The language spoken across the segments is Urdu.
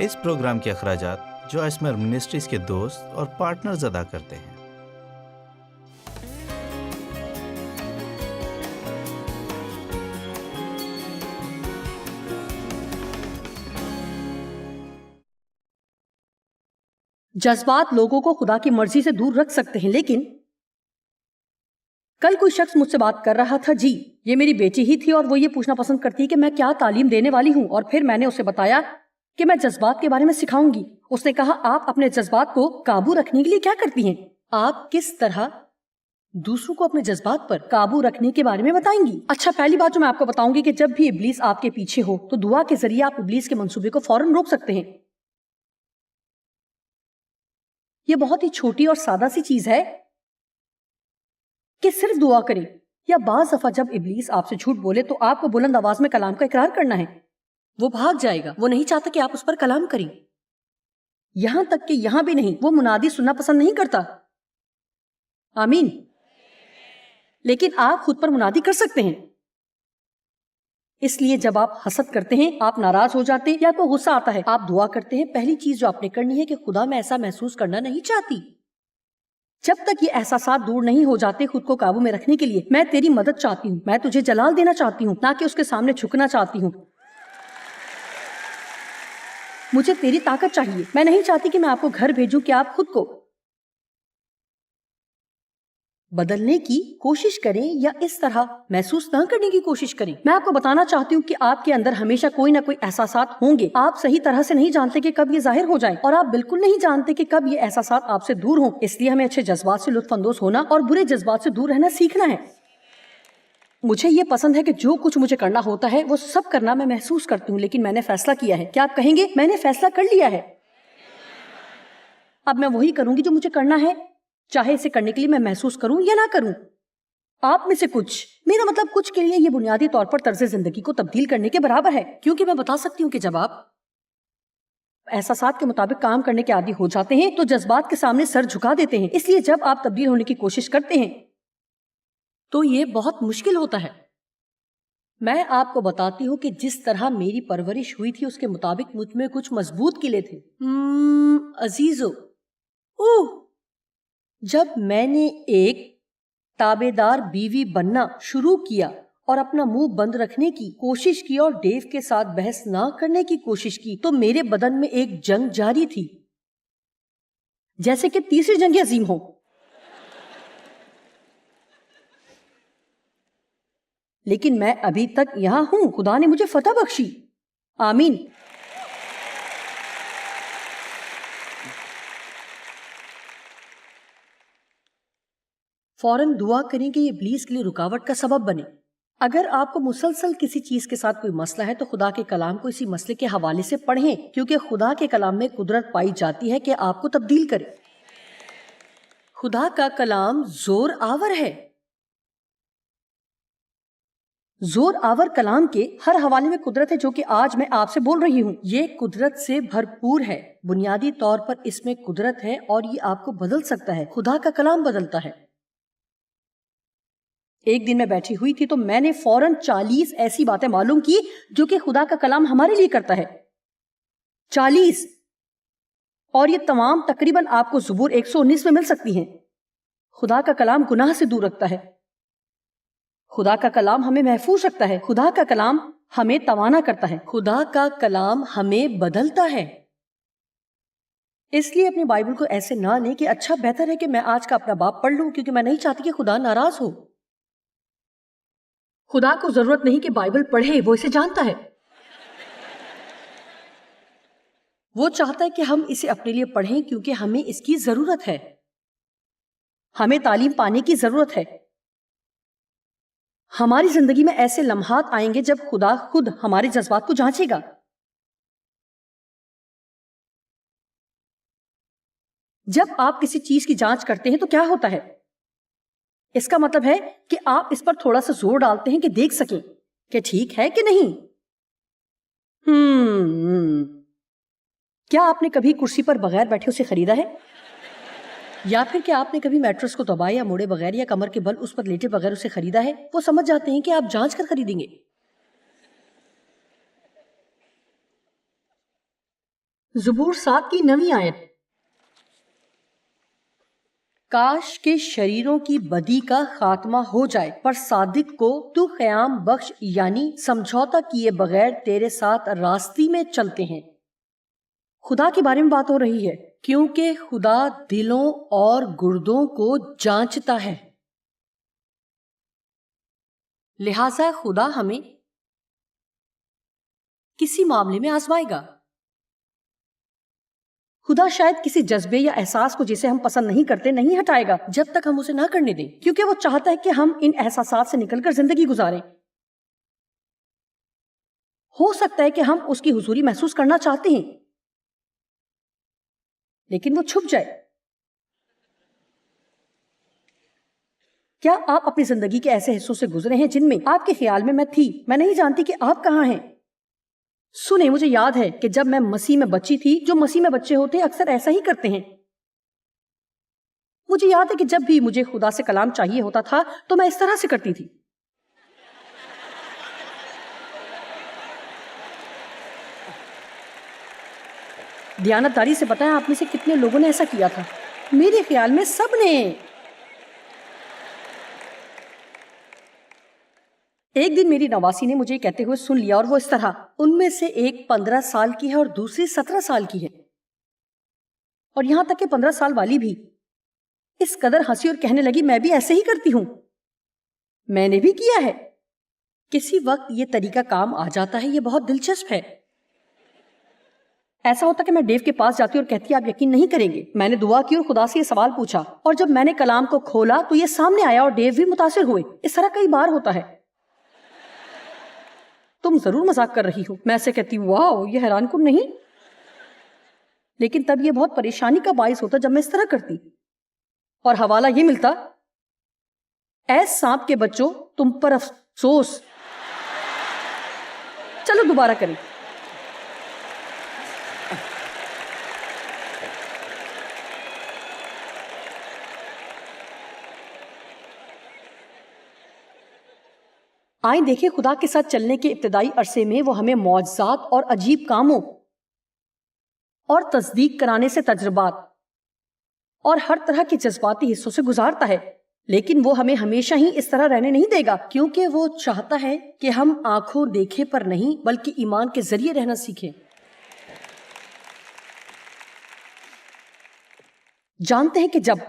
اس پروگرام کے اخراجات جو اسمر منسٹریز کے دوست اور پارٹنرز ادا کرتے ہیں۔ جذبات لوگوں کو خدا کی مرضی سے دور رکھ سکتے ہیں، لیکن کل کوئی شخص مجھ سے بات کر رہا تھا، جی یہ میری بیٹی ہی تھی اور وہ یہ پوچھنا پسند کرتی ہے کہ میں کیا تعلیم دینے والی ہوں، اور پھر میں نے اسے بتایا کہ میں جذبات کے بارے میں سکھاؤں گی۔ اس نے کہا آپ اپنے جذبات کو قابو رکھنے کے لیے کیا کرتی ہیں؟ آپ کس طرح دوسروں کو اپنے جذبات پر قابو رکھنے کے بارے میں بتائیں گی؟ اچھا، پہلی بات جو میں آپ کو بتاؤں گی کہ جب بھی ابلیس آپ کے پیچھے ہو تو دعا کے ذریعے آپ ابلیس کے منصوبے کو فوراً روک سکتے ہیں۔ یہ بہت ہی چھوٹی اور سادہ سی چیز ہے کہ صرف دعا کریں، یا بعض دفعہ جب ابلیس آپ سے جھوٹ بولے تو آپ کو بلند آواز میں کلام کا اقرار کرنا ہے۔ وہ بھاگ جائے گا، وہ نہیں چاہتا کہ آپ اس پر کلام کریں، یہاں تک کہ یہاں بھی نہیں، وہ منادی سننا پسند نہیں کرتا۔ آمین۔ لیکن آپ خود پر منادی کر سکتے ہیں۔ اس لیے جب آپ حسد کرتے ہیں، آپ ناراض ہو جاتے ہیں یا کوئی غصہ آتا ہے، آپ دعا کرتے ہیں، پہلی چیز جو آپ نے کرنی ہے کہ خدا میں ایسا محسوس کرنا نہیں چاہتی۔ جب تک یہ احساسات دور نہیں ہو جاتے خود کو قابو میں رکھنے کے لیے، میں تیری مدد چاہتی ہوں، میں تجھے جلال دینا چاہتی ہوں، نہ کہ اس کے سامنے جھکنا چاہتی ہوں۔ مجھے تیری طاقت چاہیے، میں نہیں چاہتی کہ میں آپ کو گھر بھیجوں کہ آپ خود کو بدلنے کی کوشش کریں یا اس طرح محسوس نہ کرنے کی کوشش کریں۔ میں آپ کو بتانا چاہتی ہوں کہ آپ کے اندر ہمیشہ کوئی نہ کوئی احساسات ہوں گے۔ آپ صحیح طرح سے نہیں جانتے کہ کب یہ ظاہر ہو جائیں، اور آپ بالکل نہیں جانتے کہ کب یہ احساسات آپ سے دور ہوں۔ اس لیے ہمیں اچھے جذبات سے لطف اندوز ہونا اور برے جذبات سے دور رہنا سیکھنا ہے۔ مجھے یہ پسند ہے کہ جو کچھ مجھے کرنا ہوتا ہے وہ سب کرنا میں محسوس کرتی ہوں، لیکن میں نے فیصلہ کیا ہے۔ کیا آپ کہیں گے میں نے فیصلہ کر لیا ہے؟ اب میں وہی کروں گی جو مجھے کرنا ہے، چاہے اسے کرنے کے لیے میں محسوس کروں یا نہ کروں۔ آپ میں سے کچھ، میرا مطلب کچھ کے لیے یہ بنیادی طور پر طرز زندگی کو تبدیل کرنے کے برابر ہے، کیونکہ میں بتا سکتی ہوں کہ جب آپ احساسات کے مطابق کام کرنے کے عادی ہو جاتے ہیں تو جذبات کے سامنے سر جھکا دیتے ہیں۔ اس لیے جب آپ تبدیل ہونے کی کوشش کرتے ہیں تو یہ بہت مشکل ہوتا ہے۔ میں آپ کو بتاتی ہوں کہ جس طرح میری پرورش ہوئی تھی اس کے مطابق مجھ میں کچھ مضبوط قلعے تھے۔ عزیزو، جب میں نے ایک تابعدار بیوی بننا شروع کیا اور اپنا منہ بند رکھنے کی کوشش کی اور ڈیو کے ساتھ بحث نہ کرنے کی کوشش کی تو میرے بدن میں ایک جنگ جاری تھی، جیسے کہ تیسری جنگ عظیم ہو۔ لیکن میں ابھی تک یہاں ہوں، خدا نے مجھے فتح بخشی۔ آمین۔ فوراً دعا کریں کہ یہ ابلیس کے لیے رکاوٹ کا سبب بنے۔ اگر آپ کو مسلسل کسی چیز کے ساتھ کوئی مسئلہ ہے تو خدا کے کلام کو اسی مسئلے کے حوالے سے پڑھیں، کیونکہ خدا کے کلام میں قدرت پائی جاتی ہے کہ آپ کو تبدیل کرے۔ خدا کا کلام زور آور ہے۔ زور آور کلام کے ہر حوالے میں قدرت ہے جو کہ آج میں آپ سے بول رہی ہوں۔ یہ قدرت سے بھرپور ہے، بنیادی طور پر اس میں قدرت ہے اور یہ آپ کو بدل سکتا ہے۔ خدا کا کلام بدلتا ہے۔ ایک دن میں بیٹھی ہوئی تھی تو میں نے فوراً 40 ایسی باتیں معلوم کی جو کہ خدا کا کلام ہمارے لیے کرتا ہے۔ 40، اور یہ تمام تقریباً آپ کو زبور 119 میں مل سکتی ہیں۔ خدا کا کلام گناہ سے دور رکھتا ہے، خدا کا کلام ہمیں محفوظ رکھتا ہے، خدا کا کلام ہمیں توانا کرتا ہے، خدا کا کلام ہمیں بدلتا ہے۔ اس لیے اپنی بائبل کو ایسے نہ لیں کہ اچھا بہتر ہے کہ میں آج کا اپنا باب پڑھ لوں، کیونکہ میں نہیں چاہتی کہ خدا ناراض ہو۔ خدا کو ضرورت نہیں کہ بائبل پڑھے، وہ اسے جانتا ہے۔ وہ چاہتا ہے کہ ہم اسے اپنے لیے پڑھیں کیونکہ ہمیں اس کی ضرورت ہے، ہمیں تعلیم پانے کی ضرورت ہے۔ ہماری زندگی میں ایسے لمحات آئیں گے جب خدا خود ہمارے جذبات کو جانچے گا۔ جب آپ کسی چیز کی جانچ کرتے ہیں تو کیا ہوتا ہے؟ اس کا مطلب ہے کہ آپ اس پر تھوڑا سا زور ڈالتے ہیں کہ دیکھ سکیں کہ ٹھیک ہے کہ نہیں۔ کیا آپ نے کبھی کرسی پر بغیر بیٹھے اسے خریدا ہے؟ یا پھر کیا آپ نے کبھی میٹرس کو دبائے یا موڑے بغیر یا کمر کے بل اس پر لیٹے بغیر اسے خریدا ہے؟ وہ سمجھ جاتے ہیں کہ آپ جانچ کر خریدیں گے۔ زبور 7 کی 9ویں آیت، کاش کے شریروں کی بدی کا خاتمہ ہو جائے پر صادق کو تو قیام بخش، یعنی سمجھوتا کیے بغیر تیرے ساتھ راستی میں چلتے ہیں۔ خدا کے بارے میں بات ہو رہی ہے، کیونکہ خدا دلوں اور گردوں کو جانچتا ہے، لہذا خدا ہمیں کسی معاملے میں آزمائے گا۔ خدا شاید کسی جذبے یا احساس کو جسے ہم پسند نہیں کرتے نہیں ہٹائے گا جب تک ہم اسے نہ کرنے دیں، کیونکہ وہ چاہتا ہے کہ ہم ان احساسات سے نکل کر زندگی گزاریں۔ ہو سکتا ہے کہ ہم اس کی حضوری محسوس کرنا چاہتے ہیں لیکن وہ چھپ جائے۔ کیا آپ اپنی زندگی کے ایسے حصوں سے گزرے ہیں جن میں آپ کے خیال میں تھی، میں نہیں جانتی کہ آپ کہاں ہیں؟ سنیں، مجھے یاد ہے کہ جب میں مسیح میں بچی تھی، جو مسیح میں بچے ہوتے ہیں اکثر ایسا ہی کرتے ہیں۔ مجھے یاد ہے کہ جب بھی مجھے خدا سے کلام چاہیے ہوتا تھا تو میں اس طرح سے کرتی تھی۔ دیانتداری سے بتائیں آپ میں سے کتنے لوگوں نے ایسا کیا تھا؟ میرے خیال میں سب نے۔ ایک دن میری نواسی نے مجھے کہتے ہوئے سن لیا، اور وہ اس طرح، ان میں سے ایک 15 سال کی ہے اور دوسری 17 سال کی ہے، اور یہاں تک کہ 15 سال والی بھی اس قدر ہنسی اور کہنے لگی میں بھی ایسے ہی کرتی ہوں، میں نے بھی کیا ہے۔ کسی وقت یہ طریقہ کام آ جاتا ہے، یہ بہت دلچسپ ہے۔ ایسا ہوتا کہ میں ڈیو کے پاس جاتی اور کہتی آپ یقین نہیں کریں گے، میں نے دعا کی اور خدا سے یہ سوال پوچھا، اور جب میں نے کلام کو کھولا تو یہ سامنے آیا اور ڈیو بھی متاثر ہوئے۔ اس طرح کئی بار ہوتا ہے۔ تم ضرور مذاق کر رہی ہو، میں ایسے کہتی واو یہ حیران کن نہیں، لیکن تب یہ بہت پریشانی کا باعث ہوتا جب میں اس طرح کرتی، اور حوالہ یہ ملتا، اے سانپ کے بچوں تم پر افسوس۔ چلو دوبارہ کریں۔ آئیں دیکھیں خدا کے ساتھ چلنے کے ابتدائی عرصے میں وہ ہمیں معجزات اور عجیب کاموں اور تصدیق کرانے سے تجربات اور ہر طرح کے جذباتی حصوں سے گزارتا ہے، لیکن وہ ہمیں ہمیشہ ہی اس طرح رہنے نہیں دے گا، کیونکہ وہ چاہتا ہے کہ ہم آنکھوں دیکھے پر نہیں بلکہ ایمان کے ذریعے رہنا سیکھیں۔ جانتے ہیں کہ جب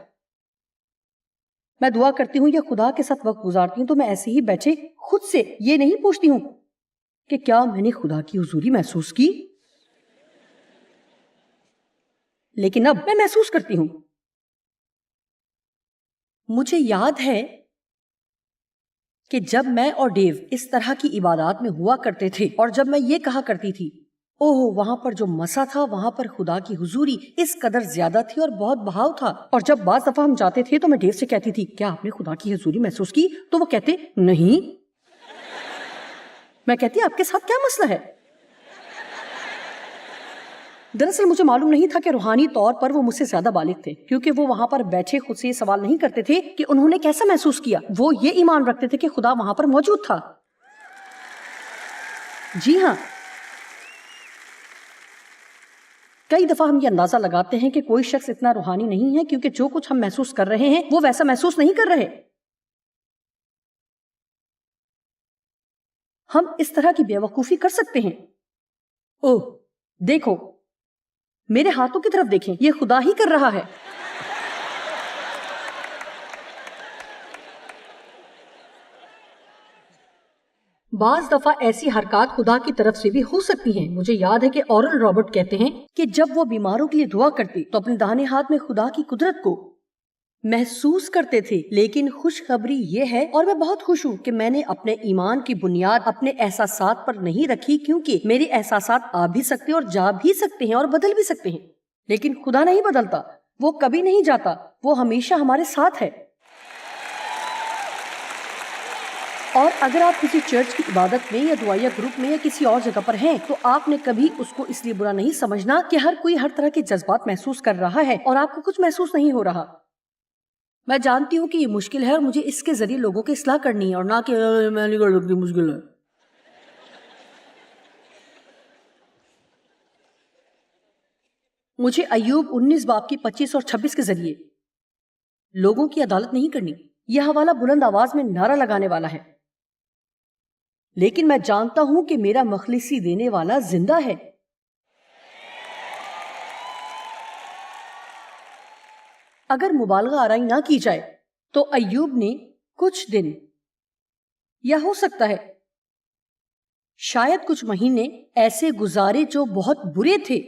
میں دعا کرتی ہوں یا خدا کے ساتھ وقت گزارتی ہوں تو میں ایسے ہی بیٹھے خود سے یہ نہیں پوچھتی ہوں کہ کیا میں نے خدا کی حضوری محسوس کی، لیکن اب میں محسوس کرتی ہوں۔ مجھے یاد ہے کہ جب میں اور ڈیو اس طرح کی عبادات میں ہوا کرتے تھے، اور جب میں یہ کہا کرتی تھی اوہ وہاں پر جو مسا تھا وہاں پر خدا کی حضوری اس قدر زیادہ تھی اور بہت بہاؤ تھا، اور جب بعض دفعہ ہم جاتے تھے تو میں ڈیو سے کہتی تھی کیا آپ نے خدا کی حضوری محسوس کی؟ تو وہ کہتے نہیں۔ میں کہتی آپ کے ساتھ کیا مسئلہ ہے؟ دراصل مجھے معلوم نہیں تھا کہ روحانی طور پر وہ مجھ سے زیادہ بالغ تھے، کیونکہ وہ وہاں پر بیٹھے خود سے یہ سوال نہیں کرتے تھے کہ انہوں نے کیسا محسوس کیا، وہ یہ ایمان رکھتے تھے کہ خدا وہاں پر موجود تھا۔ جی ہاں، کئی دفعہ ہم یہ اندازہ لگاتے ہیں کہ کوئی شخص اتنا روحانی نہیں ہے کیونکہ جو کچھ ہم محسوس کر رہے ہیں وہ ویسا محسوس نہیں کر رہے۔ ہم اس طرح کی بے وقوفی کر سکتے ہیں۔ اوہ دیکھو میرے ہاتھوں کی طرف دیکھیں، یہ خدا ہی کر رہا ہے۔ بعض دفعہ ایسی حرکات خدا کی طرف سے بھی ہو سکتی ہیں۔ مجھے یاد ہے کہ اورل رابرٹ کہتے ہیں کہ جب وہ بیماروں کے لیے دعا کرتے تو اپنے داہنے ہاتھ میں خدا کی قدرت کو محسوس کرتے تھے، لیکن خوشخبری یہ ہے، اور میں بہت خوش ہوں کہ میں نے اپنے ایمان کی بنیاد اپنے احساسات پر نہیں رکھی، کیونکہ میرے احساسات آ بھی سکتے اور جا بھی سکتے ہیں اور بدل بھی سکتے ہیں، لیکن خدا نہیں بدلتا، وہ کبھی نہیں جاتا، وہ ہمیشہ ہمارے ساتھ ہے۔ اور اگر آپ کسی چرچ کی عبادت میں یا دعائیہ گروپ میں یا کسی اور جگہ پر ہیں تو آپ نے کبھی اس کو اس لیے برا نہیں سمجھنا کہ ہر کوئی ہر طرح کے جذبات محسوس کر رہا ہے اور آپ کو کچھ محسوس نہیں ہو رہا۔ میں جانتی ہوں کہ یہ مشکل ہے اور مجھے اس کے ذریعے لوگوں کی اصلاح کرنی ہے، اور نہ کہ میں نہیں کر سکتی، مشکل ہے۔ مجھے ایوب 19 باب کی 25 اور 26 کے ذریعے لوگوں کی عدالت نہیں کرنی۔ یہ حوالہ بلند آواز میں نعرہ لگانے والا ہے، لیکن میں جانتا ہوں کہ میرا مخلصی دینے والا زندہ ہے۔ اگر مبالغہ آرائی نہ کی جائے تو ایوب نے کچھ دن یا ہو سکتا ہے شاید کچھ مہینے ایسے گزارے جو بہت برے تھے۔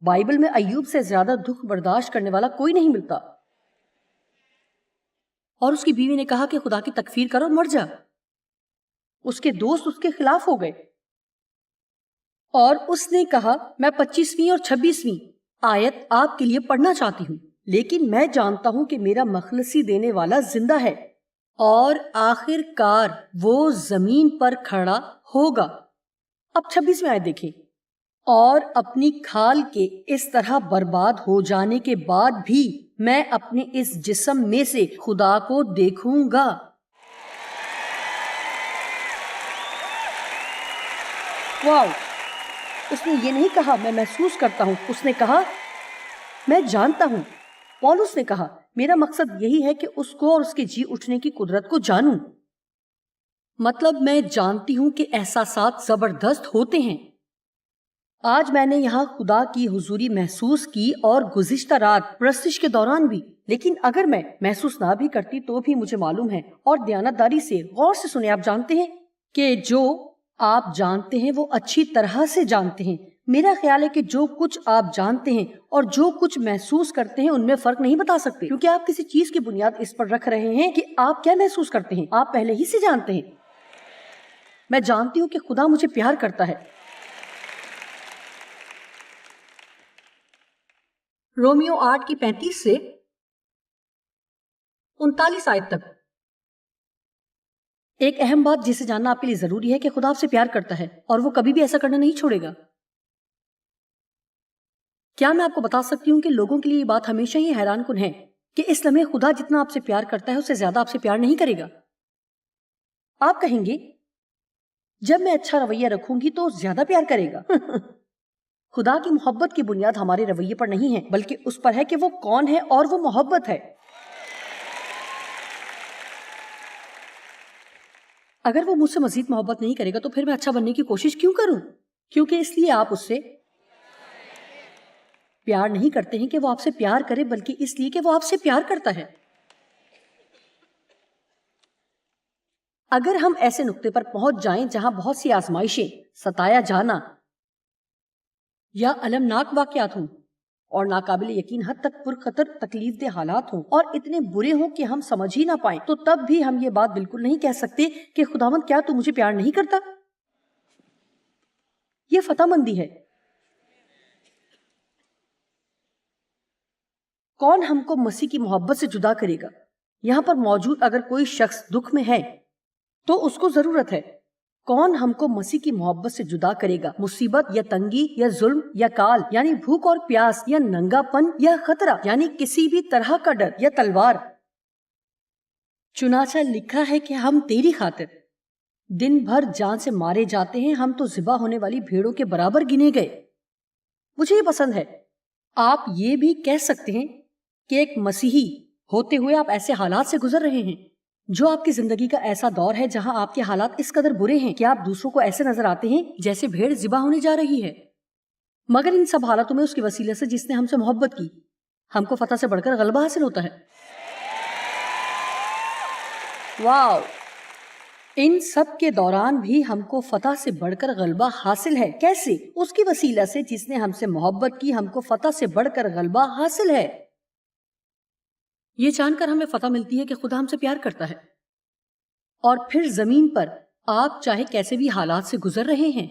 بائبل میں ایوب سے زیادہ دکھ برداشت کرنے والا کوئی نہیں ملتا۔ اور اس کی بیوی نے کہا کہ خدا کی تکفیر کر اور مر جا۔ اس کے دوست اس کے خلاف ہو گئے اور اس نے کہا میں 25ویں اور 26ویں آیت آپ کے لیے پڑھنا چاہتی ہوں، لیکن میں جانتا ہوں کہ میرا مخلصی دینے والا زندہ ہے اور آخر کار وہ زمین پر کھڑا ہوگا۔ اب 26ویں آیت دیکھیں، اور اپنی کھال کے اس طرح برباد ہو جانے کے بعد بھی میں اپنے اس جسم میں سے خدا کو دیکھوں گا۔ واو! اس نے یہ نہیں کہا میں محسوس کرتا ہوں، اس نے کہا میں جانتا ہوں۔ پولس نے کہا میرا مقصد یہی ہے کہ اس کو اور اس کے جی اٹھنے کی قدرت کو جانوں۔ مطلب میں جانتی ہوں کہ احساسات زبردست ہوتے ہیں۔ آج میں نے یہاں خدا کی حضوری محسوس کی اور گزشتہ رات پرستش کے دوران بھی، لیکن اگر میں محسوس نہ بھی کرتی تو بھی مجھے معلوم ہے، اور دیانتداری سے غور سے سنیں، آپ جانتے ہیں کہ جو آپ جانتے ہیں وہ اچھی طرح سے جانتے ہیں۔ میرا خیال ہے کہ جو کچھ آپ جانتے ہیں اور جو کچھ محسوس کرتے ہیں ان میں فرق نہیں بتا سکتے، کیونکہ آپ کسی چیز کی بنیاد اس پر رکھ رہے ہیں کہ آپ کیا محسوس کرتے ہیں۔ آپ پہلے ہی سے جانتے ہیں۔ میں جانتی ہوں کہ خدا مجھے پیار کرتا ہے۔ رومیو 8 کی 35 سے 39 آیت تک ایک اہم بات جسے جاننا آپ کے لیے ضروری ہے کہ خدا آپ سے پیار کرتا ہے اور وہ کبھی بھی ایسا کرنا نہیں چھوڑے گا۔ کیا میں آپ کو بتا سکتی ہوں کہ لوگوں کے لیے یہ بات ہمیشہ ہی حیران کن ہے کہ اس لمحے خدا جتنا آپ سے پیار کرتا ہے اس سے زیادہ آپ سے پیار نہیں کرے گا۔ آپ کہیں گے جب میں اچھا رویہ رکھوں گی تو زیادہ پیار کرے گا۔ خدا کی محبت کی بنیاد ہمارے رویے پر نہیں ہے، بلکہ اس پر ہے کہ وہ کون ہے اور وہ محبت ہے۔ اگر وہ مجھ سے مزید محبت نہیں کرے گا تو پھر میں اچھا بننے کی کوشش کیوں کروں؟ کیونکہ اس لیے آپ اس سے پیار نہیں کرتے ہیں کہ وہ آپ سے پیار کرے، بلکہ اس لیے کہ وہ آپ سے پیار کرتا ہے۔ اگر ہم ایسے نقطے پر پہنچ جائیں جہاں بہت سی آزمائشیں، ستایا جانا یا المناک واقعات ہوں اور ناقابل یقین حد تک پرخطر تکلیف دہ حالات ہوں اور اتنے برے ہوں کہ ہم سمجھ ہی نہ پائیں، تو تب بھی ہم یہ بات بالکل نہیں کہہ سکتے کہ خداوند کیا تو مجھے پیار نہیں کرتا؟ یہ فتح مندی ہے۔ کون ہم کو مسیح کی محبت سے جدا کرے گا؟ یہاں پر موجود اگر کوئی شخص دکھ میں ہے تو اس کو ضرورت ہے۔ کون ہم کو مسیح کی محبت سے جدا کرے گا؟ مصیبت یا تنگی یا ظلم یا کال یعنی بھوک اور پیاس یا ننگا پن یا خطرہ یعنی کسی بھی طرح کا ڈر یا تلوار؟ چنانچہ لکھا ہے کہ ہم تیری خاطر دن بھر جان سے مارے جاتے ہیں، ہم تو ذبح ہونے والی بھیڑوں کے برابر گنے گئے۔ مجھے یہ پسند ہے۔ آپ یہ بھی کہہ سکتے ہیں کہ ایک مسیحی ہوتے ہوئے آپ ایسے حالات سے گزر رہے ہیں جو آپ کی زندگی کا ایسا دور ہے جہاں آپ کے حالات اس قدر برے ہیں کہ آپ دوسروں کو ایسے نظر آتے ہیں جیسے بھیڑ ذبح ہونے جا رہی ہے، مگر ان سب حالاتوں میں اس کے وسیلے سے جس نے ہم سے محبت کی، ہم کو فتح سے بڑھ کر غلبہ حاصل ہوتا ہے۔ واو! ان سب کے دوران بھی ہم کو فتح سے بڑھ کر غلبہ حاصل ہے۔ کیسے؟ اس کی وسیلہ سے جس نے ہم سے محبت کی، ہم کو فتح سے بڑھ کر غلبہ حاصل ہے۔ یہ جان کر ہمیں فتح ملتی ہے کہ خدا ہم سے پیار کرتا ہے، اور پھر زمین پر آپ چاہے کیسے بھی حالات سے گزر رہے ہیں،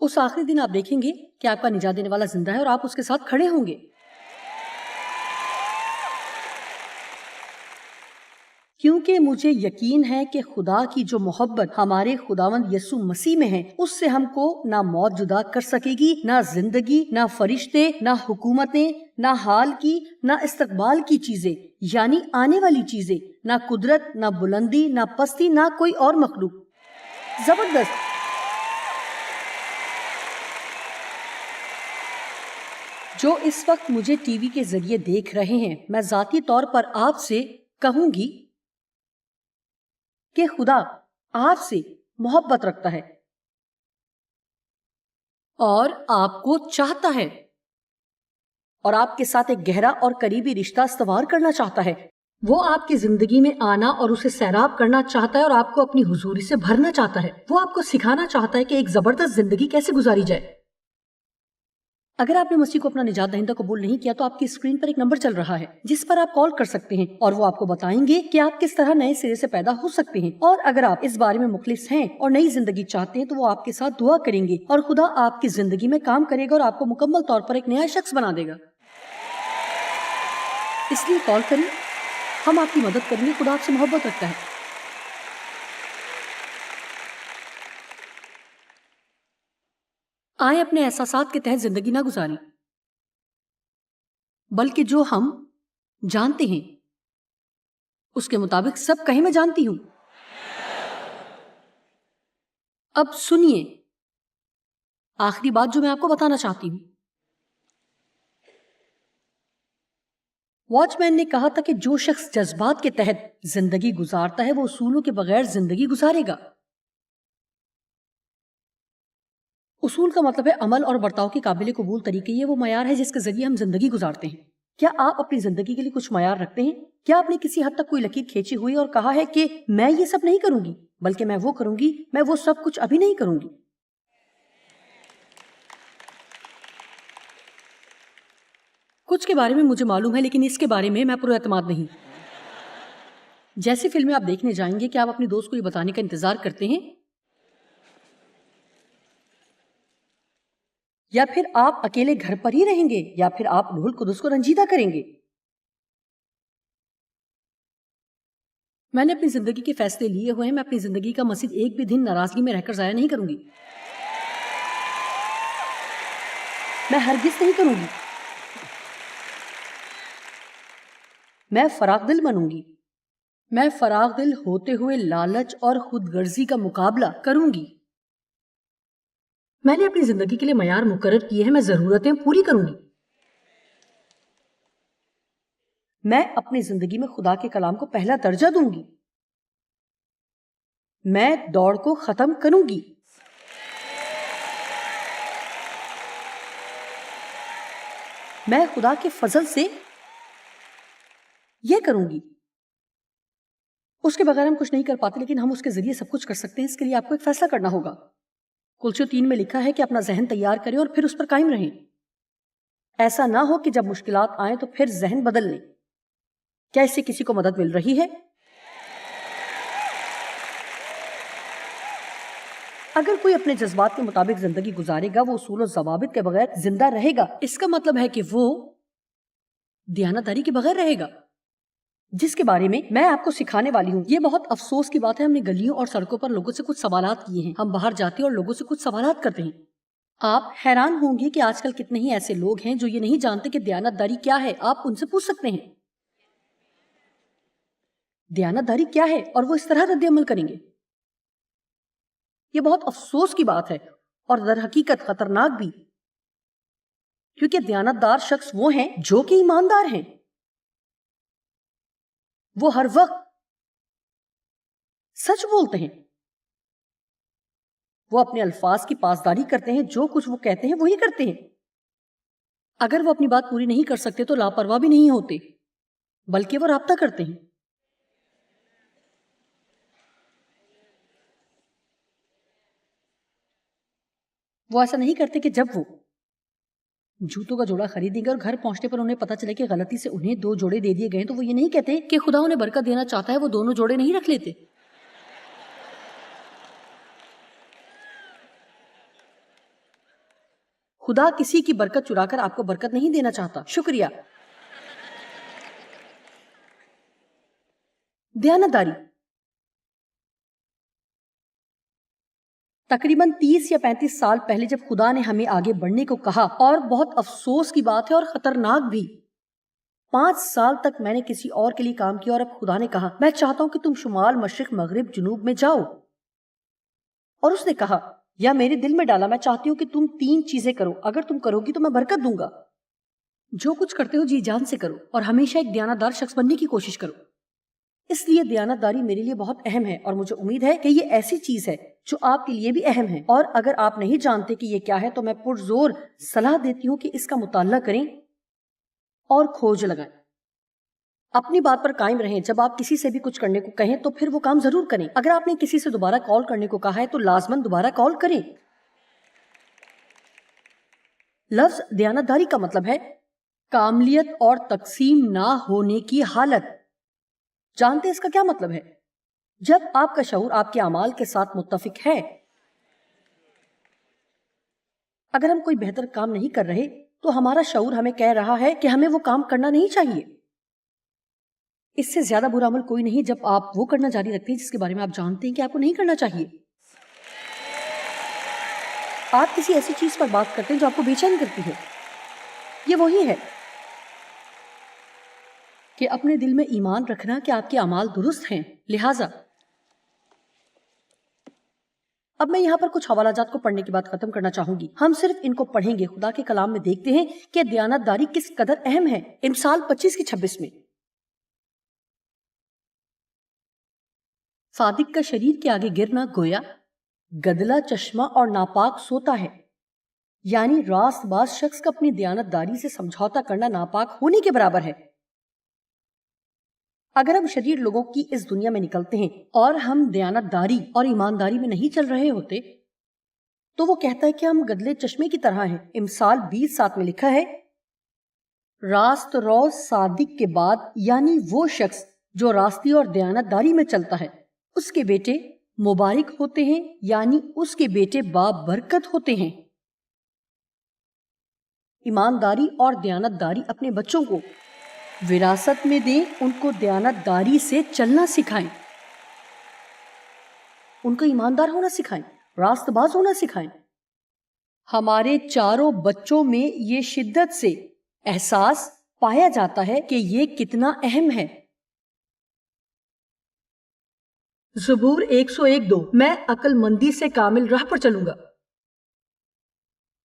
اس آخری دن آپ دیکھیں گے کہ آپ کا نجات دینے والا زندہ ہے اور آپ اس کے ساتھ کھڑے ہوں گے، کیونکہ مجھے یقین ہے کہ خدا کی جو محبت ہمارے خداوند یسوع مسیح میں ہے اس سے ہم کو نہ موت جدا کر سکے گی، نہ زندگی، نہ فرشتے، نہ حکومتیں، نہ حال کی، نہ استقبال کی چیزیں یعنی آنے والی چیزیں، نہ قدرت، نہ بلندی، نہ پستی، نہ کوئی اور مخلوق۔ زبردست! جو اس وقت مجھے ٹی وی کے ذریعے دیکھ رہے ہیں، میں ذاتی طور پر آپ سے کہوں گی کہ خدا آپ سے محبت رکھتا ہے اور آپ کو چاہتا ہے اور آپ کے ساتھ ایک گہرا اور قریبی رشتہ استوار کرنا چاہتا ہے. وہ آپ کی زندگی میں آنا اور اسے سیراب کرنا چاہتا ہے اور آپ کو اپنی حضوری سے بھرنا چاہتا ہے. وہ آپ کو سکھانا چاہتا ہے کہ ایک زبردست زندگی کیسے گزاری جائے. اگر آپ نے مسیح کو اپنا نجات دہندہ قبول نہیں کیا تو آپ کی اسکرین پر ایک نمبر چل رہا ہے جس پر آپ کال کر سکتے ہیں اور وہ آپ کو بتائیں گے کہ آپ کس طرح نئے سرے سے پیدا ہو سکتے ہیں. اور اگر آپ اس بارے میں مخلص ہیں اور نئی زندگی چاہتے ہیں تو وہ آپ کے ساتھ دعا کریں گے اور خدا آپ کی زندگی میں کام کرے گا اور آپ کو مکمل طور پر ایک نیا شخص بنا دے گا. اس لیے کال کریں، ہم آپ کی مدد کریں گے. خدا آپ سے محبت رکھتا ہے. آئیں اپنے احساسات کے تحت زندگی نہ گزاریں بلکہ جو ہم جانتے ہیں اس کے مطابق سب کہیں میں جانتی ہوں. اب سنیے آخری بات جو میں آپ کو بتانا چاہتی ہوں. واچ مین نے کہا تھا کہ جو شخص جذبات کے تحت زندگی گزارتا ہے وہ اصولوں کے بغیر زندگی گزارے گا. اصول کا مطلب ہے عمل اور برتاؤ کے قابل قبول طریقے. یہ وہ معیار ہے جس کے ذریعے ہم زندگی گزارتے ہیں. کیا آپ اپنی زندگی کے لیے کچھ معیار رکھتے ہیں؟ کیا آپ نے کسی حد تک کوئی لکیر کھینچی ہوئی اور کہا ہے کہ میں یہ سب نہیں کروں گی بلکہ میں وہ کروں گی، میں وہ سب کچھ ابھی نہیں کروں گی؟ کچھ کے بارے میں مجھے معلوم ہے لیکن اس کے بارے میں پر اعتماد نہیں. جیسی فلمیں آپ دیکھنے جائیں گے کہ آپ اپنے دوست کو یہ بتانے کا انتظار کرتے ہیں یا پھر آپ اکیلے گھر پر ہی رہیں گے یا پھر آپ روح القدس کو رنجیدہ کریں گے. میں نے اپنی زندگی کے فیصلے لیے ہوئے ہیں. میں اپنی زندگی کا مزید ایک بھی دن ناراضگی میں رہ کر ضائع نہیں کروں گی. میں ہرگز نہیں کروں گی. میں فراغ دل بنوں گی. میں فراغ دل ہوتے ہوئے لالچ اور خود غرضی کا مقابلہ کروں گی. میں نے اپنی زندگی کے لیے معیار مقرر کیے ہیں. میں ضرورتیں پوری کروں گی. میں اپنی زندگی میں خدا کے کلام کو پہلا درجہ دوں گی. میں دوڑ کو ختم کروں گی. میں خدا کے فضل سے یہ کروں گی. اس کے بغیر ہم کچھ نہیں کر پاتے لیکن ہم اس کے ذریعے سب کچھ کر سکتے ہیں. اس کے لیے آپ کو ایک فیصلہ کرنا ہوگا. کلسیوں 3 میں لکھا ہے کہ اپنا ذہن تیار کریں اور پھر اس پر قائم رہیں. ایسا نہ ہو کہ جب مشکلات آئیں تو پھر ذہن بدل لیں. کیا اس سے کسی کو مدد مل رہی ہے؟ اگر کوئی اپنے جذبات کے مطابق زندگی گزارے گا وہ اصول و ضوابط کے بغیر زندہ رہے گا. اس کا مطلب ہے کہ وہ دیانتداری کے بغیر رہے گا، جس کے بارے میں آپ کو سکھانے والی ہوں. یہ بہت افسوس کی بات ہے. ہم نے گلیوں اور سڑکوں پر لوگوں سے کچھ سوالات کیے ہیں. ہم باہر جاتے ہیں اور لوگوں سے کچھ سوالات کرتے ہیں. آپ حیران ہوں گے کہ آج کل کتنے ہی ایسے لوگ ہیں جو یہ نہیں جانتے کہ دیانتداری کیا ہے. آپ ان سے پوچھ سکتے ہیں دیانتداری کیا ہے اور وہ اس طرح رد عمل کریں گے. یہ بہت افسوس کی بات ہے اور در حقیقت خطرناک بھی، کیونکہ دیانتدار شخص وہ ہیں جو کہ ایماندار ہیں. وہ ہر وقت سچ بولتے ہیں. وہ اپنے الفاظ کی پاسداری کرتے ہیں. جو کچھ وہ کہتے ہیں وہی کرتے ہیں. اگر وہ اپنی بات پوری نہیں کر سکتے تو لاپرواہ بھی نہیں ہوتے بلکہ وہ رابطہ کرتے ہیں. وہ ایسا نہیں کرتے کہ جب وہ جوتوں کا جوڑا خریدیں گے اور گھر پہنچنے پر انہیں پتا چلے کہ غلطی سے انہیں 2 جوڑے دے دیے گئے تو وہ یہ نہیں کہتے کہ خدا انہیں برکت دینا چاہتا ہے. وہ دونوں جوڑے نہیں رکھ لیتے. خدا کسی کی برکت چرا کر آپ کو برکت نہیں دینا چاہتا. شکریہ. دیانتداری تقریباً 30 یا 35 سال پہلے جب خدا نے ہمیں آگے بڑھنے کو کہا، اور بہت افسوس کی بات ہے اور خطرناک بھی، 5 سال تک میں نے کسی اور کے لیے کام کیا اور اب خدا نے کہا میں چاہتا ہوں کہ تم شمال، مشرق، مغرب، جنوب میں جاؤ. اور اس نے کہا یا میرے دل میں ڈالا میں چاہتی ہوں کہ تم 3 چیزیں کرو. اگر تم کرو گی تو میں برکت دوں گا. جو کچھ کرتے ہو جی جان سے کرو اور ہمیشہ ایک دیانتدار شخص بننے کی کوشش کرو. اس لیے دیانتداری میرے لیے بہت اہم ہے اور مجھے امید ہے کہ یہ ایسی چیز ہے جو آپ کے لیے بھی اہم ہے. اور اگر آپ نہیں جانتے کہ یہ کیا ہے تو میں پرزور صلاح دیتی ہوں کہ اس کا مطالعہ کریں اور کھوج لگائیں. اپنی بات پر قائم رہیں. جب آپ کسی سے بھی کچھ کرنے کو کہیں تو پھر وہ کام ضرور کریں. اگر آپ نے کسی سے دوبارہ کال کرنے کو کہا ہے تو لازماً دوبارہ کال کریں. لفظ دیانتداری کا مطلب ہے کاملیت اور تقسیم نہ ہونے کی حالت. جانتے اس کا کیا مطلب ہے؟ جب آپ کا شعور آپ کے اعمال کے ساتھ متفق ہے. اگر ہم کوئی بہتر کام نہیں کر رہے تو ہمارا شعور ہمیں کہہ رہا ہے کہ ہمیں وہ کام کرنا نہیں چاہیے. اس سے زیادہ برا عمل کوئی نہیں جب آپ وہ کرنا جاری رکھتے ہیں جس کے بارے میں آپ جانتے ہیں کہ آپ کو نہیں کرنا چاہیے. آپ کسی ایسی چیز پر بات کرتے ہیں جو آپ کو بے چین کرتی ہے. یہ وہی ہے کہ اپنے دل میں ایمان رکھنا کہ آپ کے اعمال درست ہیں. لہٰذا اب میں یہاں پر کچھ حوالہ جات کو پڑھنے کی بات ختم کرنا چاہوں گی. ہم صرف ان کو پڑھیں گے. خدا کے کلام میں دیکھتے ہیں کہ دیانتداری کس قدر اہم ہے. امثال 25:26 میں صادق کا شریر کے آگے گرنا گویا گدلا چشمہ اور ناپاک سوتا ہے. یعنی راست باز شخص کا اپنی دیانتداری سے سمجھوتا کرنا ناپاک ہونے کے برابر ہے. اگر ہم شریر لوگوں کی اس دنیا میں نکلتے ہیں اور ہم دیانتداری اور ایمانداری میں نہیں چل رہے ہوتے تو وہ کہتا ہے کہ ہم گدلے چشمے کی طرح ہیں. امثال 20:7 میں لکھا ہے راست رو صادق کے بعد یعنی وہ شخص جو راستی اور دیانتداری میں چلتا ہے اس کے بیٹے مبارک ہوتے ہیں. یعنی اس کے بیٹے بابرکت ہوتے ہیں. ایمانداری اور دیانتداری اپنے بچوں کو وراثت میں دیں. ان کو دیانتداری سے چلنا سکھائیں. ان کو ایماندار ہونا سکھائیں, راست باز ہونا سکھائیں. ہمارے چاروں بچوں میں یہ شدت سے احساس پایا جاتا ہے کہ یہ کتنا اہم ہے. زبور 101:2 میں عقل مندی سے کامل راہ پر چلوں گا.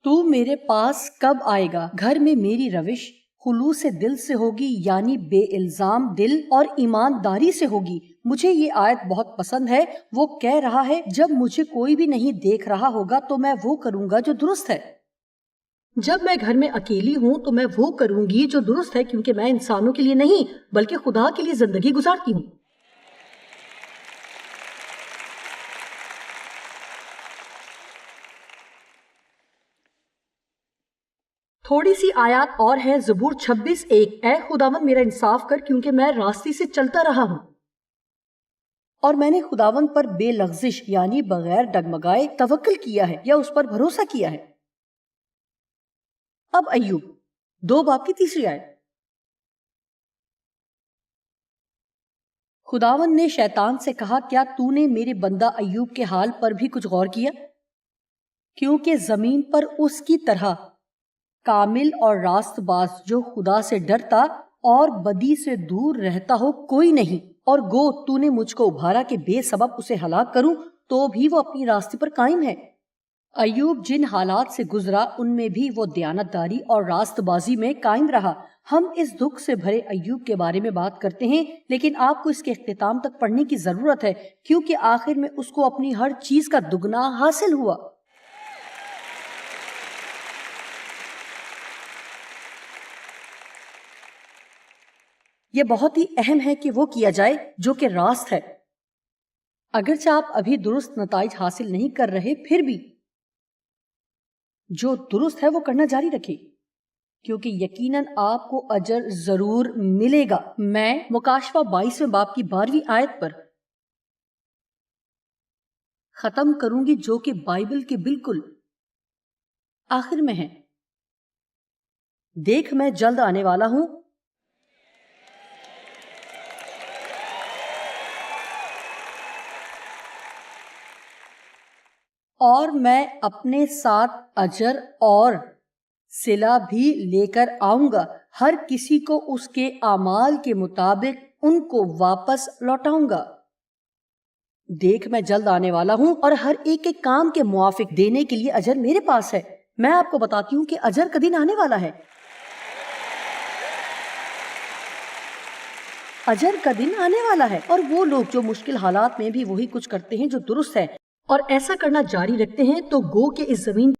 تو میرے پاس کب آئے گا؟ گھر میں میری روش خلوص دل سے ہوگی یعنی بے الزام دل اور ایمانداری سے ہوگی. مجھے یہ آیت بہت پسند ہے. وہ کہہ رہا ہے جب مجھے کوئی بھی نہیں دیکھ رہا ہوگا تو میں وہ کروں گا جو درست ہے. جب میں گھر میں اکیلی ہوں تو میں وہ کروں گی جو درست ہے کیونکہ میں انسانوں کے لیے نہیں بلکہ خدا کے لیے زندگی گزارتی ہوں. تھوڑی سی آیات اور ہے. زبور 26:1 اے خداوند میرا انصاف کر کیونکہ میں راستی سے چلتا رہا ہوں. اور میں نے خداوند پر بے لغزش یعنی بغیر ڈگمگائے توکل کیا ہے یا اس پر بھروسہ کیا ہے. اب ایوب 2:3 آیت. خداوند نے شیطان سے کہا کیا تو نے میرے بندہ ایوب کے حال پر بھی کچھ غور کیا؟ کیونکہ زمین پر اس کی طرح کامل اور راست باز جو خدا سے ڈرتا اور بدی سے دور رہتا ہو کوئی نہیں. اور گو تو نے مجھ کو ابھارا کہ بے سبب اسے ہلاک کروں تو بھی وہ اپنی راستے پر قائم ہے. ایوب جن حالات سے گزرا ان میں بھی وہ دیانتداری اور راست بازی میں قائم رہا. ہم اس دکھ سے بھرے ایوب کے بارے میں بات کرتے ہیں لیکن آپ کو اس کے اختتام تک پڑھنے کی ضرورت ہے کیونکہ آخر میں اس کو اپنی ہر چیز کا دگنا حاصل ہوا. یہ بہت ہی اہم ہے کہ وہ کیا جائے جو کہ راست ہے. اگرچہ آپ ابھی درست نتائج حاصل نہیں کر رہے پھر بھی جو درست ہے وہ کرنا جاری رکھیں کیونکہ یقیناً آپ کو اجر ضرور ملے گا. میں مکاشفہ 22 باب کی 12 آیت پر ختم کروں گی جو کہ بائبل کے بالکل آخر میں ہے. دیکھ میں جلد آنے والا ہوں اور میں اپنے ساتھ اجر اور صلہ بھی لے کر آؤں گا. ہر کسی کو اس کے اعمال کے مطابق ان کو واپس لوٹاؤں گا. دیکھ میں جلد آنے والا ہوں اور ہر ایک کے کام کے موافق دینے کے لیے اجر میرے پاس ہے. میں آپ کو بتاتی ہوں کہ اجر کا دن آنے والا ہے. اجر کا دن آنے والا ہے، اور وہ لوگ جو مشکل حالات میں بھی وہی کچھ کرتے ہیں جو درست ہے اور ایسا کرنا جاری رکھتے ہیں تو گو کہ اس زمین